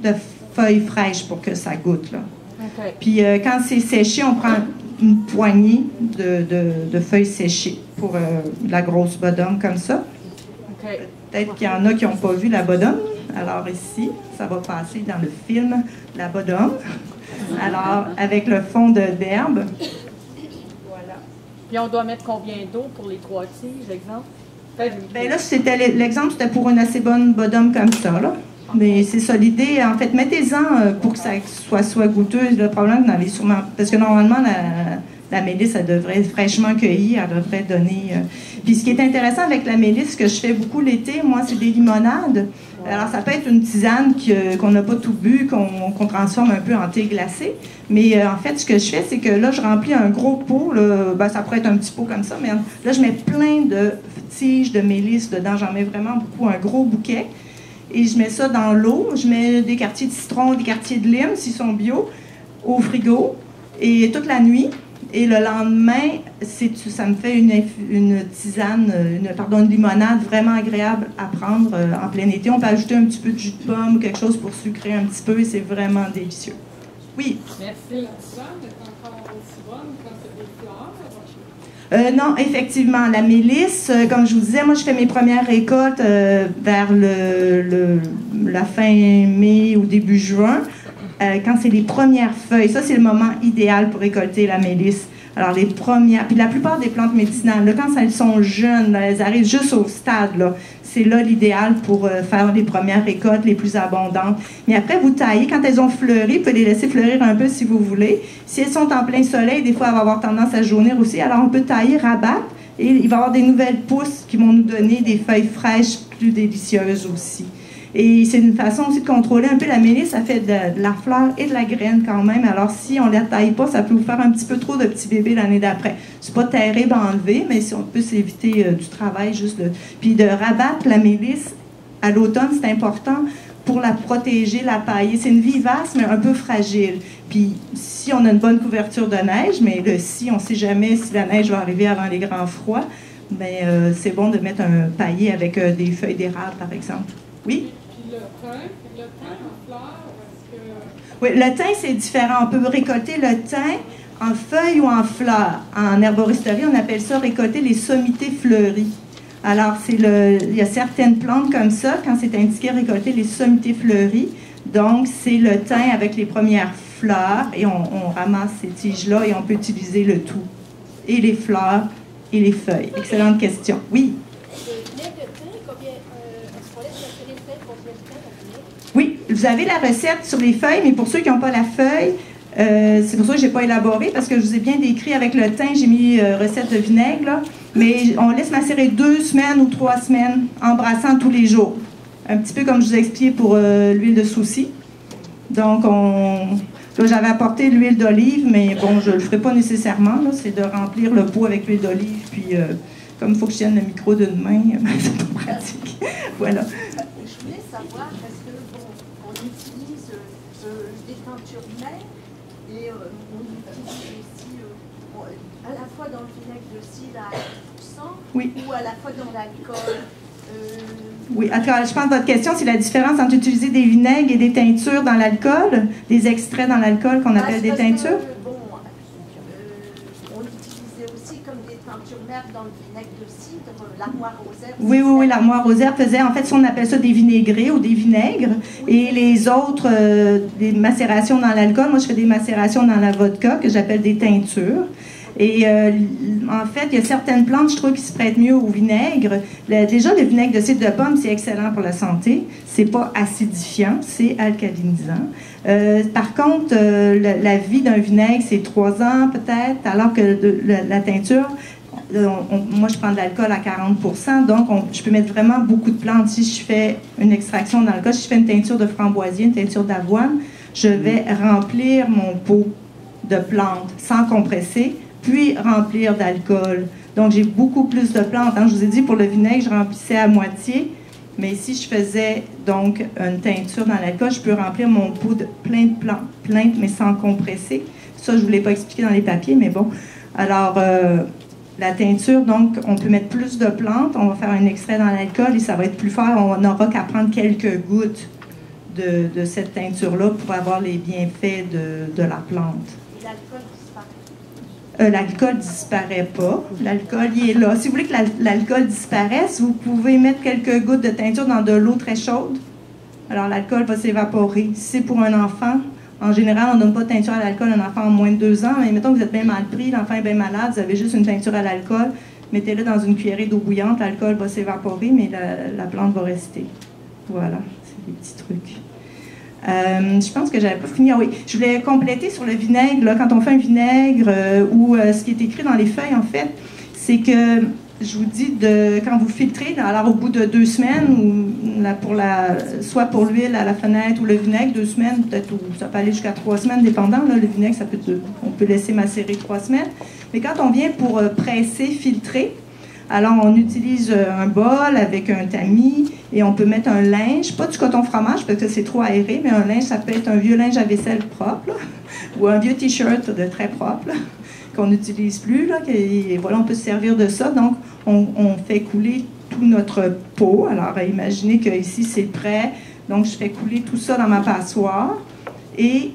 de feuilles fraîches pour que ça goûte, là. Okay. Puis quand c'est séché, on prend une poignée de feuilles séchées pour de la grosse bodum comme ça. OK. Peut-être qu'il y en a qui n'ont pas vu la bodum. Alors ici, ça va passer dans le film La bodum. Alors, avec le fond d'herbe. Voilà. Puis on doit mettre combien d'eau pour les 3 tiges, exemple? Ben là, l'exemple, c'était pour une assez bonne bodum comme ça, là. Mais c'est ça l'idée. En fait, mettez-en pour que ça soit goûteux. Le problème, vous en avez sûrement... Parce que normalement, la mélisse, elle devrait être fraîchement cueillie. Elle devrait donner... Puis ce qui est intéressant avec la mélisse, ce que je fais beaucoup l'été, moi, c'est des limonades. Alors, ça peut être une tisane qu'on n'a pas tout bu, qu'on transforme un peu en thé glacé. Mais en fait, ce que je fais, c'est que là, je remplis un gros pot. Là, ben, ça pourrait être un petit pot comme ça, mais là, je mets plein de tiges de mélisse dedans. J'en mets vraiment beaucoup, un gros bouquet. Et je mets ça dans l'eau. Je mets des quartiers de citron, des quartiers de lime, s'ils sont bio, au frigo. Et toute la nuit. Et le lendemain, ça me fait une tisane, une limonade vraiment agréable à prendre en plein été. On peut ajouter un petit peu de jus de pomme ou quelque chose pour sucrer un petit peu et c'est vraiment délicieux. Oui? Merci. Non, effectivement. La mélisse, comme je vous disais, moi, je fais mes premières récoltes vers la fin mai ou début juin. Quand c'est les premières feuilles, ça c'est le moment idéal pour récolter la mélisse. Alors les premières, puis la plupart des plantes médicinales, là, quand elles sont jeunes, là, elles arrivent juste au stade, là, c'est là l'idéal pour faire les premières récoltes les plus abondantes. Mais après, vous taillez, quand elles ont fleuri, vous pouvez les laisser fleurir un peu si vous voulez. Si elles sont en plein soleil, des fois elles vont avoir tendance à jaunir aussi, alors on peut tailler, rabattre, et il va y avoir des nouvelles pousses qui vont nous donner des feuilles fraîches plus délicieuses aussi. Et c'est une façon aussi de contrôler un peu la mélisse. Ça fait de la fleur et de la graine quand même. Alors, si on ne la taille pas, ça peut vous faire un petit peu trop de petits bébés l'année d'après. C'est pas terrible à enlever, mais si on peut s'éviter du travail juste de... Puis de rabattre la mélisse à l'automne, c'est important pour la protéger, la pailler. C'est une vivace, mais un peu fragile. Puis, si on a une bonne couverture de neige, mais si on ne sait jamais si la neige va arriver avant les grands froids, bien, c'est bon de mettre un paillet avec des feuilles d'érable, par exemple. Oui? Le thym en fleurs, est-ce que... Oui, le thym, c'est différent. On peut récolter le thym en feuilles ou en fleurs. En herboristerie, on appelle ça récolter les sommités fleuries. Alors, il y a certaines plantes comme ça, quand c'est indiqué récolter les sommités fleuries. Donc, c'est le thym avec les premières fleurs et on ramasse ces tiges-là et on peut utiliser le tout. Et les fleurs et les feuilles. Excellente question. Oui? Oui, vous avez la recette sur les feuilles, mais pour ceux qui n'ont pas la feuille, c'est pour ça que je n'ai pas élaboré, parce que je vous ai bien décrit avec le thym, j'ai mis recette de vinaigre, là, mais on laisse macérer 2 semaines ou 3 semaines en brassant tous les jours. Un petit peu comme je vous ai expliqué pour l'huile de souci. Donc, là, j'avais apporté de l'huile d'olive, mais bon, je ne le ferai pas nécessairement, c'est de remplir le pot avec l'huile d'olive, puis comme il faut que je tienne le micro d'une main, c'est pas pratique. Voilà. Je voulais savoir, parce que on utilise des teintures mères et on utilise aussi à la fois dans le vinaigre de cidre à 100% oui. ou à la fois dans l'alcool. Oui, en tout cas, je pense que votre question, c'est la différence entre utiliser des vinaigres et des teintures dans l'alcool, des extraits dans l'alcool qu'on appelle des teintures. On utilisait aussi comme des teintures mères dans le vinaigre de cidre, l'armoire aux herbes. Oui, l'armoire aux herbes faisait, en fait, on appelle ça des vinaigrés ou des vinaigres. Et les autres, des macérations dans l'alcool, moi je fais des macérations dans la vodka que j'appelle des teintures. Et en fait, il y a certaines plantes, je trouve, qui se prêtent mieux au vinaigre. Déjà, le vinaigre de cidre de pomme, c'est excellent pour la santé. C'est pas acidifiant, c'est alcalinisant. Par contre, la vie d'un vinaigre, c'est 3 ans peut-être, alors que la teinture, moi, je prends de l'alcool à 40%, donc je peux mettre vraiment beaucoup de plantes. Si je fais une extraction dans le cas, si je fais une teinture de framboisier, une teinture d'avoine, je vais remplir mon pot de plantes sans compresser, puis remplir d'alcool. Donc, j'ai beaucoup plus de plantes. Je vous ai dit, pour le vinaigre, je remplissais à moitié, mais si je faisais donc une teinture dans l'alcool, je peux remplir mon pot de plein de plantes, mais sans compresser. Ça, je ne vous l'ai pas expliqué dans les papiers, mais bon. Alors, la teinture, donc, on peut mettre plus de plantes, on va faire un extrait dans l'alcool et ça va être plus fort. On n'aura qu'à prendre quelques gouttes de cette teinture-là pour avoir les bienfaits de la plante. Et l'alcool disparaît? L'alcool disparaît pas. L'alcool, il est là. Si vous voulez que l'alcool disparaisse, vous pouvez mettre quelques gouttes de teinture dans de l'eau très chaude. Alors, l'alcool va s'évaporer. Si c'est pour un enfant, en général, on ne donne pas de teinture à l'alcool à un enfant en moins de 2 ans, mais mettons que vous êtes bien mal pris, l'enfant est bien malade, vous avez juste une teinture à l'alcool, mettez-le dans une cuillerée d'eau bouillante, l'alcool va s'évaporer, mais la plante va rester. Voilà, c'est des petits trucs. Je pense que j'avais pas fini. Ah oui, je voulais compléter sur le vinaigre. Là, quand on fait un vinaigre, ou ce qui est écrit dans les feuilles, en fait, c'est que je vous dis, quand vous filtrez, alors au bout de 2 semaines, ou soit pour l'huile à la fenêtre ou le vinaigre, 2 semaines, peut-être, ou ça peut aller jusqu'à 3 semaines, dépendant. Là, le vinaigre, on peut laisser macérer 3 semaines. Mais quand on vient pour presser, filtrer, alors on utilise un bol avec un tamis et on peut mettre un linge, pas du coton fromage parce que c'est trop aéré, mais un linge, ça peut être un vieux linge à vaisselle propre, là, ou un vieux t-shirt de très propre, là, qu'on n'utilise plus, là, et voilà, on peut se servir de ça. Donc, on fait couler tout notre pot. Alors, imaginez qu'ici, c'est prêt. Donc, je fais couler tout ça dans ma passoire. Et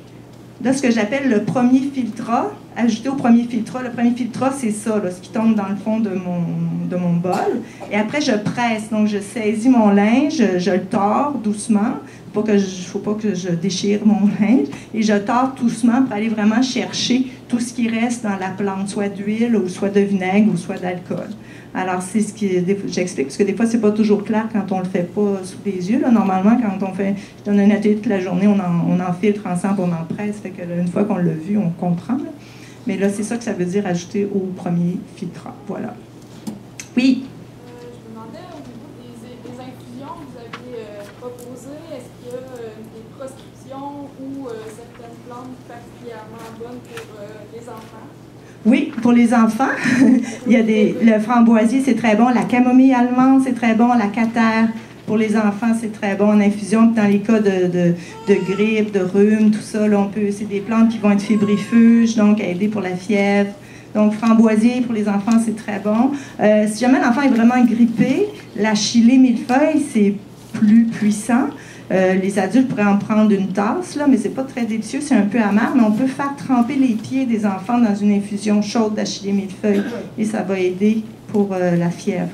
là, ce que j'appelle le premier filtrat, ajouter au premier filtrat. Le premier filtrat, c'est ça, là, ce qui tombe dans le fond de mon bol. Et après, je presse. Donc, je saisis mon linge, je le tords doucement. Il ne faut pas que je déchire mon linge. Et je tords doucement pour aller vraiment chercher tout ce qui reste dans la plante, soit d'huile, ou soit de vinaigre, ou soit d'alcool. Alors, c'est ce qui j'explique, parce que des fois, c'est pas toujours clair quand on le fait pas sous les yeux. Là. Normalement, quand je donne un atelier toute la journée, on en filtre ensemble, on en presse. Fait que, là, une fois qu'on l'a vu, on comprend. Là. Mais là, c'est ça que ça veut dire ajouter au premier filtrat. Voilà. Oui? Je me demandais, au niveau des infusions que vous avez proposées, est-ce qu'il y a des proscriptions ou certaines plantes particulièrement bonnes pour les enfants? Oui, pour les enfants, il y a le framboisier, c'est très bon. La camomille allemande, c'est très bon. La catère, pour les enfants, c'est très bon en infusion. Dans les cas de grippe, de rhume, tout ça, là, c'est des plantes qui vont être fébrifuges, donc aider pour la fièvre. Donc, framboisier, pour les enfants, c'est très bon. Si jamais l'enfant est vraiment grippé, la chilée millefeuille, c'est plus puissant. Les adultes pourraient en prendre une tasse, là, mais c'est pas très délicieux, c'est un peu amer, mais on peut faire tremper les pieds des enfants dans une infusion chaude d'achillée millefeuille et ça va aider pour la fièvre.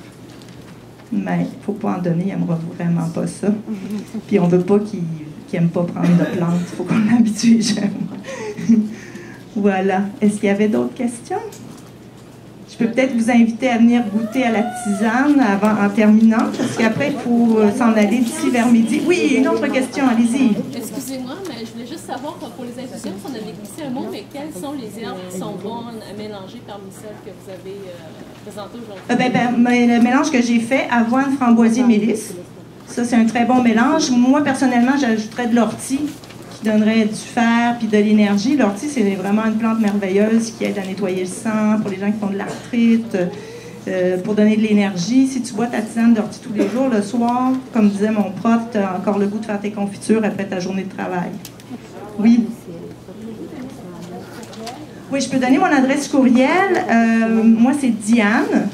Mais il ne faut pas en donner, il n'aimera vraiment pas ça. Puis on ne veut pas qu'il n'aime pas prendre de plantes, il faut qu'on l'habitue, j'aime. Voilà. Est-ce qu'il y avait d'autres questions? Je peux peut-être vous inviter à venir goûter à la tisane en terminant, parce qu'après, il faut s'en aller d'ici vers midi. Oui, une autre question, allez-y. Excusez-moi, mais je voulais juste savoir, pour les infusions, on avait glissé un mot, mais quelles sont les herbes qui sont bonnes à mélanger parmi celles que vous avez présentées aujourd'hui? Le mélange que j'ai fait, avoine, framboisier, mélisse. Ça, c'est un très bon mélange. Moi, personnellement, j'ajouterais de l'ortie, qui donnerait du fer puis de l'énergie. L'ortie, c'est vraiment une plante merveilleuse qui aide à nettoyer le sang pour les gens qui font de l'arthrite, pour donner de l'énergie. Si tu bois ta tisane d'ortie tous les jours, le soir, comme disait mon prof, tu as encore le goût de faire tes confitures après ta journée de travail. Oui. Oui, je peux donner mon adresse courriel. Moi, c'est Diane,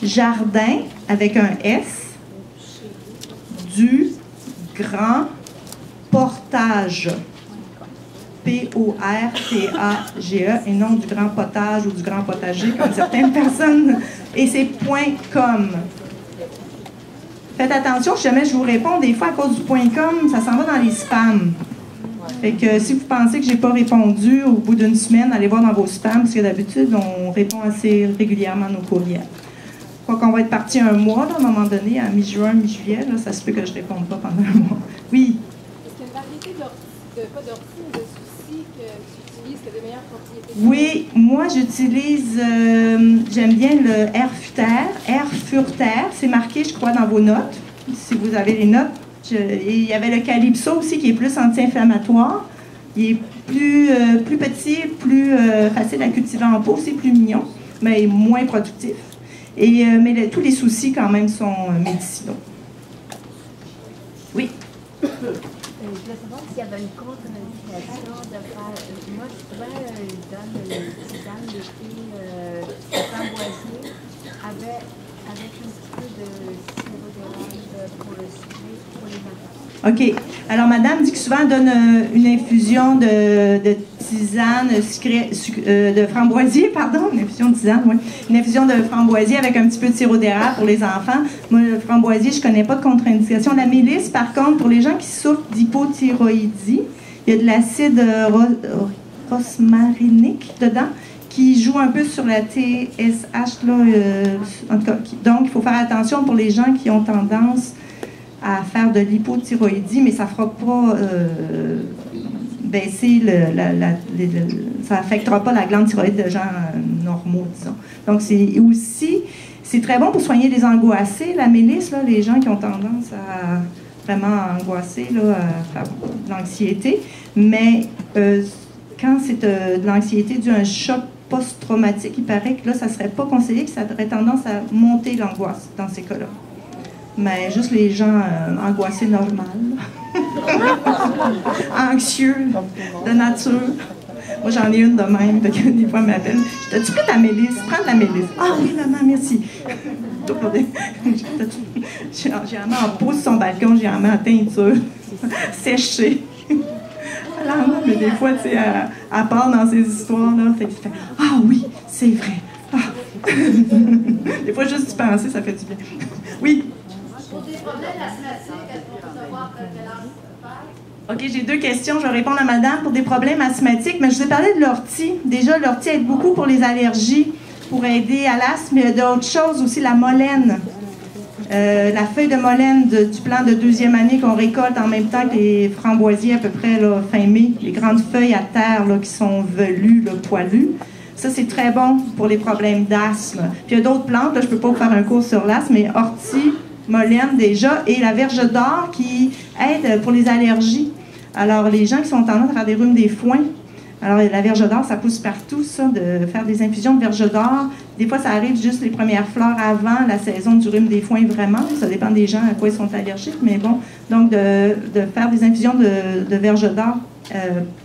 @jardin, avec un S, du grand portage, P-O-R-T-A-G-E, et non du grand potage ou du grand potager, comme certaines personnes, et c'est .com. Faites attention, si jamais je vous réponds, des fois, à cause du .com, ça s'en va dans les spams. Fait que si vous pensez que je n'ai pas répondu au bout d'une semaine, allez voir dans vos spams, parce que d'habitude, on répond assez régulièrement à nos courriels. Je crois qu'on va être parti un mois, là, à un moment donné, à mi-juin, mi-juillet, là, ça se peut que je ne réponde pas pendant un mois. Oui? Est-ce qu'il y a une variété pas d'ortie, mais de soucis que tu utilises, qui a de meilleures propriétés? Oui, moi j'utilise, j'aime bien le Air Furter, c'est marqué, je crois, dans vos notes, si vous avez les notes. Il y avait le Calypso aussi, qui est plus anti-inflammatoire. Il est plus petit, plus facile à cultiver en pot, c'est plus mignon, mais moins productif. Mais tous les soucis, quand même, sont médicinaux. Oui? Je voulais savoir s'il y avait une contre-indication de faire. Moi, souvent, je donne les tisanes, les filles framboisier avec avec un petit peu de sirop d'érable pour le sucré, pour les enfants. OK. Alors, madame dit que souvent, elle donne une infusion de tisane de framboisier, pardon, une infusion de tisane, oui. Une infusion de framboisier avec un petit peu de sirop d'érable pour les enfants. Moi, le framboisier, je ne connais pas de contre-indication. La mélisse, par contre, pour les gens qui souffrent d'hypothyroïdie, il y a de l'acide rosmarinique dedans qui joue un peu sur la TSH, là, en tout cas. Donc, il faut faire attention pour les gens qui ont tendance à faire de l'hypothyroïdie, mais ça ne fera pas baisser ça n'affectera pas la glande thyroïde de gens normaux, disons. Donc, c'est très bon pour soigner les angoissés, la mélisse, là, les gens qui ont tendance à vraiment angoisser, là, à faire de l'anxiété. Mais quand c'est de l'anxiété due à un choc post-traumatique, il paraît que là, ça ne serait pas conseillé, que ça aurait tendance à monter l'angoisse dans ces cas-là. Mais juste les gens angoissés normal, anxieux de nature. Moi, j'en ai une de même, des fois, elle m'appelle. T'as-tu pris ta mélisse? Prends de la mélisse. Ah oui, maman, merci. J'ai la main en pot sur son balcon, j'ai la main en teinture, séchée. Alors, mais des fois, tu sais, elle part dans ces histoires-là, fait qu'il fait « Ah oui, c'est vrai. Ah. » Des fois, juste y penser, ça fait du bien. Oui? Pour des problèmes asthmatiques, est-ce qu'on peut savoir quel âge ça peut faire? OK, j'ai 2 questions. Je vais répondre à madame pour des problèmes asthmatiques. Mais je vous ai parlé de l'ortie. Déjà, l'ortie aide beaucoup pour les allergies, pour aider à l'asthme. Mais il y a d'autres choses aussi, la molène. La feuille de molène du plant de 2e année qu'on récolte en même temps que les framboisiers à peu près là, fin mai. Les grandes feuilles à terre là, qui sont velues, là, poilues. Ça, c'est très bon pour les problèmes d'asthme. Puis il y a d'autres plantes. Là, je ne peux pas vous faire un cours sur l'asthme, mais ortie, molène déjà, et la verge d'or qui aide pour les allergies. Alors, les gens qui sont tendance à faire des rhumes des foins, alors la verge d'or, ça pousse partout, ça, de faire des infusions de verge d'or. Des fois, ça arrive juste les premières fleurs avant la saison du rhume des foins, vraiment. Ça dépend des gens à quoi ils sont allergiques, mais bon. Donc, de faire des infusions de verge d'or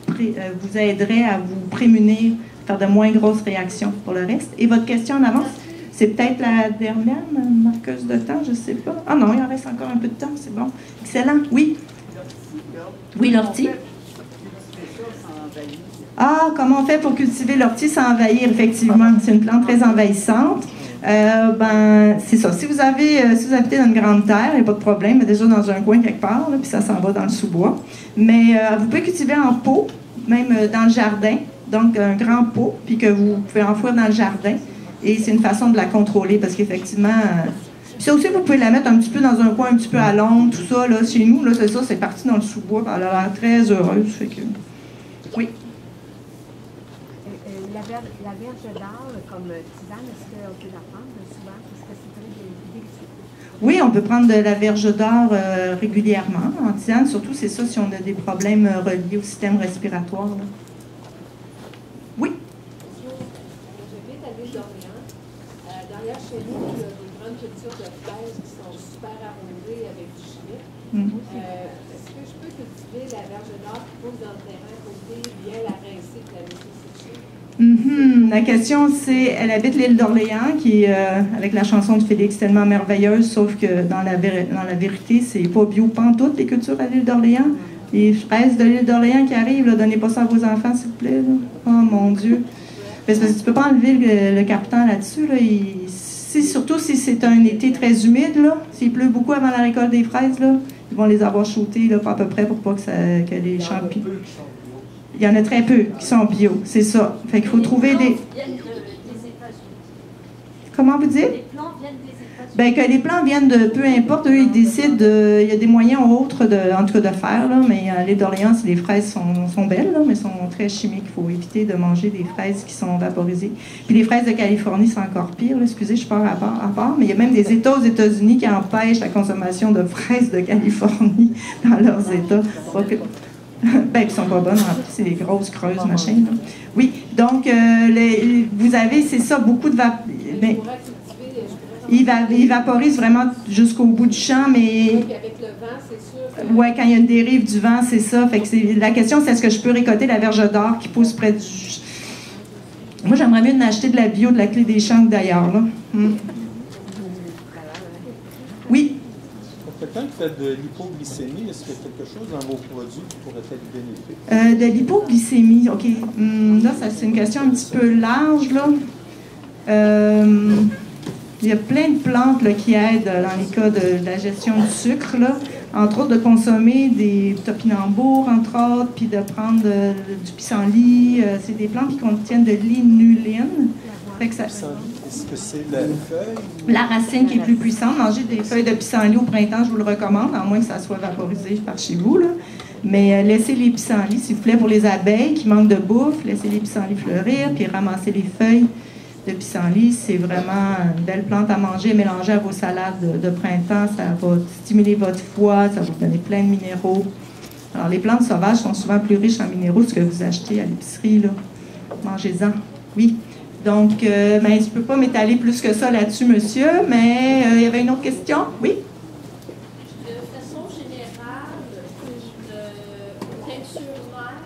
vous aiderait à vous prémunir, faire de moins grosses réactions pour le reste. Et votre question en avance? C'est peut-être la dernière marqueuse de temps, je ne sais pas. Ah non, il en reste encore un peu de temps, c'est bon. Excellent, oui. Oui, l'ortie. Ah, comment on fait pour cultiver l'ortie sans envahir, effectivement. C'est une plante très envahissante. C'est ça. Si vous habitez dans une grande terre, il n'y a pas de problème, déjà dans un coin quelque part, là, puis ça s'en va dans le sous-bois. Mais vous pouvez cultiver en pot, même dans le jardin, donc un grand pot, puis que vous pouvez enfouir dans le jardin. Et c'est une façon de la contrôler, parce qu'effectivement... Puis ça aussi, vous pouvez la mettre un petit peu dans un coin, un petit peu à l'ombre, tout ça. Là, chez nous, là, c'est ça, c'est parti dans le sous-bois, elle a l'air très heureuse. Fait que... Oui. La verge d'or, comme tisane, est-ce qu'on peut la prendre souvent? Parce que c'est très délicieux. Oui, on peut prendre de la verge d'or régulièrement en tisane. Surtout, c'est ça si on a des problèmes reliés au système respiratoire. Là. Oui? J'habite à l'île d'Orléans. Derrière chez nous, il y a des grandes cultures de fraises qui sont super arrosées avec du chimique. Est-ce que je peux cultiver la verge d'or qui pousse dans le terrain à côté, bien la rincer et la laisser sécher? La question, c'est, elle habite l'île d'Orléans, qui, avec la chanson de Félix, tellement merveilleuse, sauf que dans la vérité, c'est pas bio pantoute, les cultures à l'île d'Orléans. Les fraises de l'île d'Orléans qui arrivent, là, donnez pas ça à vos enfants, s'il vous plaît. Là. Oh mon Dieu. Parce que tu peux pas enlever le captant là-dessus. Là, surtout si c'est un été très humide, là, s'il pleut beaucoup avant la récolte des fraises, là, ils vont les avoir shootées là, pas à peu près pour pas que les champignons... Il y en a très peu qui sont bio, c'est ça. Fait qu'il faut trouver des... Comment vous dites? Les plants viennent des États-Unis. Bien, que les plants viennent de... Peu importe, eux, ils décident de... Il y a des moyens autres, en tout cas, de faire, là, mais à l'île d'Orléans, les fraises sont belles, là, mais sont très chimiques. Il faut éviter de manger des fraises qui sont vaporisées. Puis les fraises de Californie, c'est encore pire. Là. Excusez, je pars à part. Mais il y a même des États aux États-Unis qui empêchent la consommation de fraises de Californie dans leurs États. Ben, ils sont pas bonnes, en plus, c'est des grosses creuses, machin. Là. Oui, donc, vous avez, c'est ça, beaucoup de il vaporise vraiment jusqu'au bout du champ, mais... Donc, avec le vent, c'est sûr... Oui, quand il y a une dérive du vent, c'est ça. Fait que la question, c'est est-ce que je peux récolter la verge d'or qui pousse près du... Moi, j'aimerais mieux acheter de la bio de la Clé des Champs que d'ailleurs, là. quelqu'un qui fait de l'hypoglycémie, est-ce qu'il y a quelque chose dans vos produits qui pourrait être bénéfique? De l'hypoglycémie, OK. Là, ça, c'est une question un petit peu large, là. Il y a plein de plantes là, qui aident dans les cas de la gestion du sucre, là. Entre autres, de consommer des topinambours, entre autres, puis de prendre du pissenlit. C'est des plantes qui contiennent de l'inuline. Fait que ça... Est-ce que c'est la feuille? La racine qui est plus puissante. Manger des feuilles de pissenlit au printemps, je vous le recommande, à moins que ça soit vaporisé par chez vous, là. Mais laissez les pissenlits, s'il vous plaît, pour les abeilles qui manquent de bouffe. Laissez les pissenlits fleurir, puis ramassez les feuilles de pissenlit. C'est vraiment une belle plante à manger, mélanger à vos salades de printemps. Ça va stimuler votre foie, ça va vous donner plein de minéraux. Alors, les plantes sauvages sont souvent plus riches en minéraux que ce que vous achetez à l'épicerie, là. Mangez-en. Oui. Donc, je ne peux pas m'étaler plus que ça là-dessus, monsieur, mais il y avait une autre question? Oui? De façon générale, le teinture mère,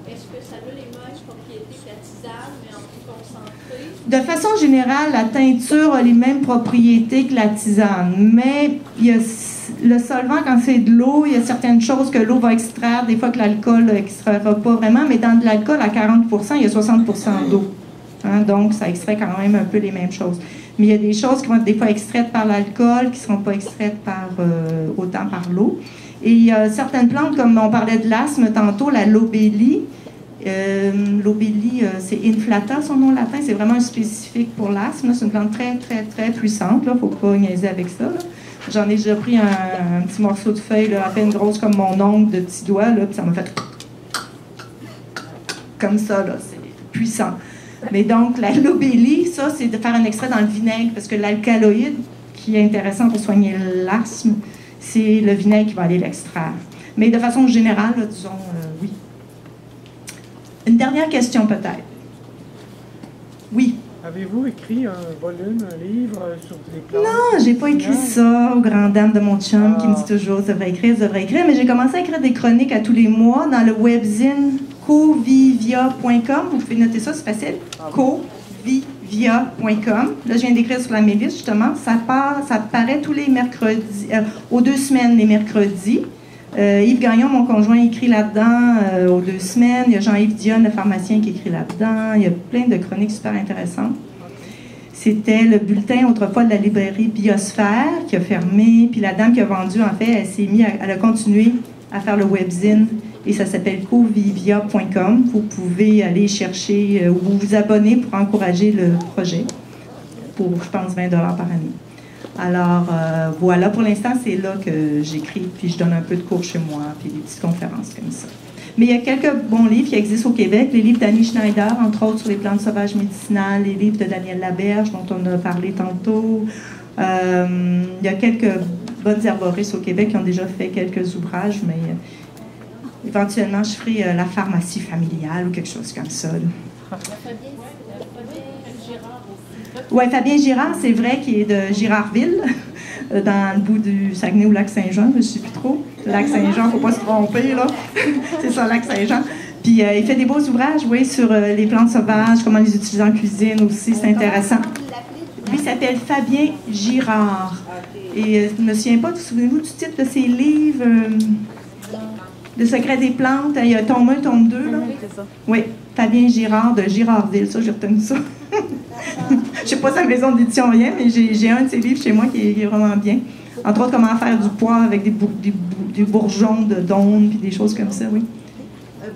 est-ce que ça a les mêmes propriétés que la tisane, mais en plus concentrée? De façon générale, la teinture a les mêmes propriétés que la tisane, mais il y a le solvant, quand c'est de l'eau, il y a certaines choses que l'eau va extraire, des fois que l'alcool n'extraira pas vraiment, mais dans de l'alcool à 40 %, il y a 60 % d'eau. Hein, donc, ça extrait quand même un peu les mêmes choses. Mais il y a des choses qui vont être des fois extraites par l'alcool, qui ne seront pas extraites autant par l'eau. Et il y a certaines plantes, comme on parlait de l'asthme tantôt, la lobélie. Lobélie, c'est inflata, son nom latin. C'est vraiment spécifique pour l'asthme. C'est une plante très, très, très puissante. Il ne faut pas niaiser avec ça. J'en ai déjà pris un petit morceau de feuille, là, à peine grosse comme mon ongle de petit doigt, là, puis ça m'a fait comme ça. C'est puissant. Mais donc, la lobélie, ça, c'est de faire un extrait dans le vinaigre, parce que l'alcaloïde, qui est intéressant pour soigner l'asthme, c'est le vinaigre qui va aller l'extraire. Mais de façon générale, là, disons, oui. Une dernière question, peut-être. Oui. Avez-vous écrit un volume, un livre sur les plantes? Non, j'ai pas écrit ça aux grandes dames de mon chum qui me dit toujours « ça devrait écrire », mais j'ai commencé à écrire des chroniques à tous les mois dans le webzine covivia.com. Vous pouvez noter ça, c'est facile. covivia.com. Là, je viens d'écrire sur la mélisse, justement. Ça paraît tous les mercredis, aux 2 semaines, les mercredis. Yves Gagnon, mon conjoint, écrit là-dedans aux 2 semaines. Il y a Jean-Yves Dionne, le pharmacien, qui écrit là-dedans. Il y a plein de chroniques super intéressantes. C'était le bulletin autrefois de la librairie Biosphère qui a fermé. Puis la dame qui a vendu, en fait, elle a continué à faire le webzine. Et ça s'appelle covivia.com. Vous pouvez aller chercher ou vous abonner pour encourager le projet pour, je pense, 20 $ par année. Alors, voilà, pour l'instant, c'est là que j'écris, puis je donne un peu de cours chez moi, puis des petites conférences comme ça. Mais il y a quelques bons livres qui existent au Québec. Les livres d'Annie Schneider, entre autres, sur les plantes sauvages médicinales, les livres de Daniel Laberge, dont on a parlé tantôt. Il y a quelques bonnes herboristes au Québec qui ont déjà fait quelques ouvrages, mais éventuellement, je ferai la pharmacie familiale ou quelque chose comme ça. Oui, Fabien Girard, c'est vrai, qui est de Girardville, dans le bout du Saguenay ou Lac-Saint-Jean, je ne sais plus trop. Lac-Saint-Jean, il ne faut pas se tromper, là. C'est ça, Lac-Saint-Jean. Puis il fait des beaux ouvrages, oui, sur les plantes sauvages, comment les utiliser en cuisine aussi, c'est intéressant. Lui s'appelle Fabien Girard. Et je ne me souviens pas, souvenez-vous du titre de ses livres Le secret des plantes, il y a tome 1, tome 2, là. Oui, c'est ça. Oui, Fabien Girard de Girardville, ça, j'ai retenu ça. Je ne sais pas sa maison d'édition, rien, mais j'ai un de ses livres chez moi qui est vraiment bien. Entre autres, comment faire du poivre avec des bourgeons de daune, puis des choses comme ça, oui.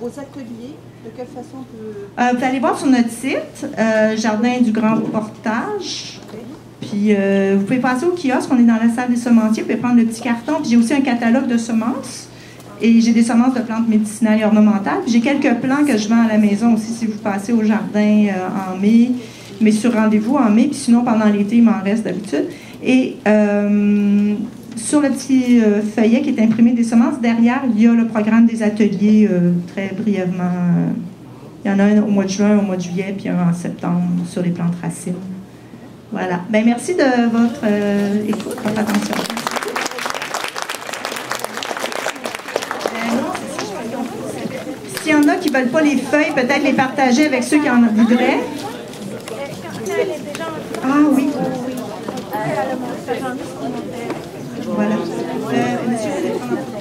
Vos ateliers, de quelle façon vous pouvez aller voir sur notre site, Jardin du Grand Portage. Puis, vous pouvez passer au kiosque, on est dans la salle des semenciers, vous pouvez prendre le petit carton. Puis, j'ai aussi un catalogue de semences. Et j'ai des semences de plantes médicinales et ornementales. J'ai quelques plants que je vends à la maison aussi si vous passez au jardin en mai, mais sur rendez-vous en mai. Puis sinon, pendant l'été, il m'en reste d'habitude. Et sur le petit feuillet qui est imprimé des semences, derrière, il y a le programme des ateliers très brièvement. Il y en a un au mois de juin, au mois de juillet, puis un en septembre sur les plantes racines. Voilà. Bien, merci de votre écoute, votre attention. S'il y en a qui ne veulent pas les feuilles, peut-être les partager avec ceux qui en voudraient. Ah oui. Voilà. Monsieur, vous allez prendre